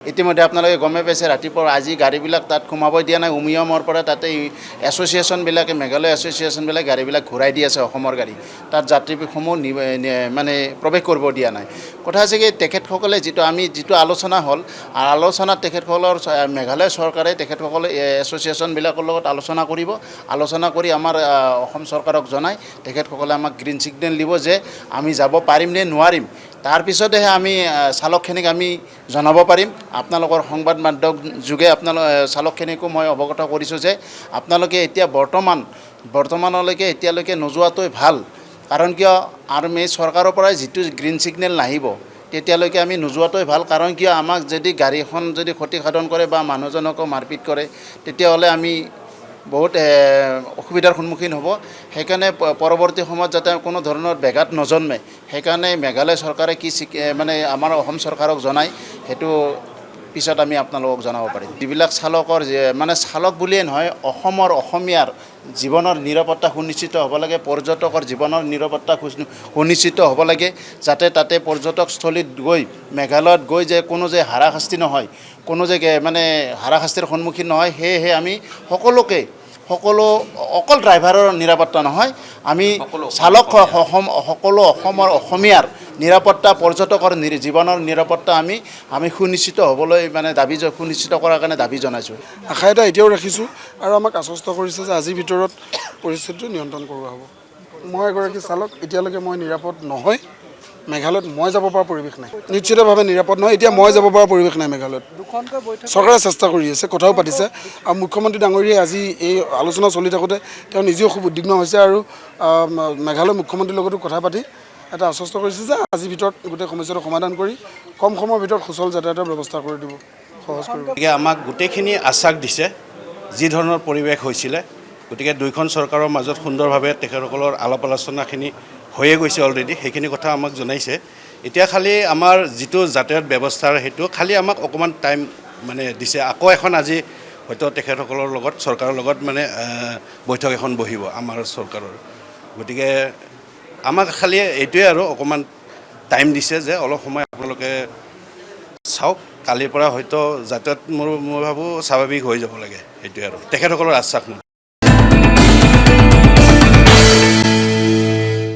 ইতিমধ্যে আপোনালোকে গমে পাইছে ৰাতিপুৱা আজি গাড়ীবিলাক তাত সোমাব দিয়া নাই উমিয়ামৰ পৰা তাতে এছ'চিয়েশ্যনবিলাকে মেঘালয় এছ'চিয়েশ্যনবিলাক গাড়ীবিলাক ঘূৰাই দি আছে অসমৰ গাড়ী তাত যাত্ৰীসমূহ মানে প্ৰৱেশ কৰিব দিয়া নাই কথা হৈছে কি তেখেতসকলে যিটো আলোচনা হ'ল আলোচনাত তেখেতসকলৰ মেঘালয় চৰকাৰে তেখেতসকলে এছ'চিয়েশ্যনবিলাকৰ লগত আলোচনা কৰি আমাৰ অসম চৰকাৰক জনাই তেখেতসকলে আমাক গ্ৰীণ ছিগনেল দিব যে আমি যাব পাৰিম নে নোৱাৰিম তাৰপিছতহে আমি চালকখিনিক আমি জনাব পাৰিম আপোনালোকৰ সংবাদ মাধ্যম যোগে চালকখিনিকো মই অৱগত কৰিছোঁ যে আপোনালোকে এতিয়া বৰ্তমানলৈকে এতিয়ালৈকে নোযোৱাটোৱে ভাল কাৰণ কিয় আৰু চৰকাৰৰ পৰাই যিটো গ্ৰীণ ছিগনেল নাহিব তেতিয়ালৈকে আমি নোযোৱাটোৱে ভাল কাৰণ কিয় আমাক যদি গাড়ীখন যদি ক্ষতিসাধন কৰে বা মানুহজনকো মাৰপিট কৰে তেতিয়াহ'লে আমি বহুত অসুবিধাৰ সন্মুখীন হ'ব সেইকাৰণে পৰৱৰ্তী সময়ত যাতে কোনো ধৰণৰ ব্যাঘাত নজন্মে সেইকাৰণে মেঘালয় চৰকাৰে মানে আমাৰ অসম চৰকাৰক জনাই সেইটো পিছত আমি আপোনালোকক জনাব পাৰিম যিবিলাক চালকৰ মানে চালক বুলিয়ে নহয় অসমীয়াৰ জীৱনৰ নিৰাপত্তা সুনিশ্চিত হ'ব লাগে পৰ্যটকৰ জীৱনৰ নিৰাপত্তা সুনিশ্চিত হ'ব লাগে যাতে তাতে পৰ্যটকস্থলীত গৈ মেঘালয়ত গৈ যে কোনো যে হাৰাশাস্তি নহয় কোনো যে মানে হাৰাশাস্তিৰ সন্মুখীন নহয় সেয়েহে আমি সকলো অকল ড্ৰাইভাৰৰ নিৰাপত্তা নহয় আমি চালক সকলো অসমীয়াৰ নিৰাপত্তা পৰ্যটকৰ জীৱনৰ নিৰাপত্তা আমি সুনিশ্চিত হ'বলৈ মানে সুনিশ্চিত কৰাৰ কাৰণে দাবী জনাইছোঁ আশা এটা এতিয়াও ৰাখিছোঁ আৰু আমাক আশ্বস্ত কৰিছে যে আজিৰ ভিতৰত পৰিস্থিতিটো নিয়ন্ত্ৰণ কৰোৱা হ'ব মই এগৰাকী চালক এতিয়ালৈকে মই নিৰাপদ নহয় মেঘালয়ত মই যাব পৰা পৰিৱেশ নাই নিশ্চিতভাৱে নিৰাপদ নহয় এতিয়া মই যাব পৰা পৰিৱেশ নাই মেঘালয়ত চৰকাৰে চেষ্টা কৰি আছে কথাও পাতিছে আৰু মুখ্যমন্ত্ৰী ডাঙৰীয়াই আজি এই আলোচনা চলি থাকোঁতে তেওঁ নিজেও খুব উদ্বিগ্ন হৈছে আৰু মেঘালয় মুখ্যমন্ত্ৰীৰ লগতো কথা পাতি এটা আশ্বস্ত কৰিছে যে আজিৰ ভিতৰত গোটেই সমস্যাটো সমাধান কৰি কম সময়ৰ ভিতৰত সুচল যাতায়াতৰ ব্যৱস্থা কৰি দিব সহজ কৰিব গতিকে আমাক গোটেইখিনি আশ্বাস দিছে যি ধৰণৰ পৰিৱেশ হৈছিলে গতিকে দুইখন চৰকাৰৰ মাজত সুন্দৰভাৱে তেখেতসকলৰ আলাপ আলোচনাখিনি হৈয়ে গৈছে অলৰেডি সেইখিনি কথা আমাক জনাইছে এতিয়া খালি আমাৰ যিটো যাতায়াত ব্যৱস্থাৰ সেইটো খালি আমাক অকণমান টাইম মানে দিছে আকৌ এখন আজি হয়তো তেখেতসকলৰ লগত চৰকাৰৰ লগত মানে বৈঠক এখন বহিব আমাৰ চৰকাৰৰ গতিকে আমাক খালি এইটোৱে আৰু অকণমান টাইম দিছে যে অলপ সময় আপোনালোকে চাওক কালিৰ পৰা হয়তো যাতায়াত মই ভাবোঁ স্বাভাৱিক হৈ যাব লাগে সেইটোৱে আৰু তেখেতসকলৰ আশ্বাস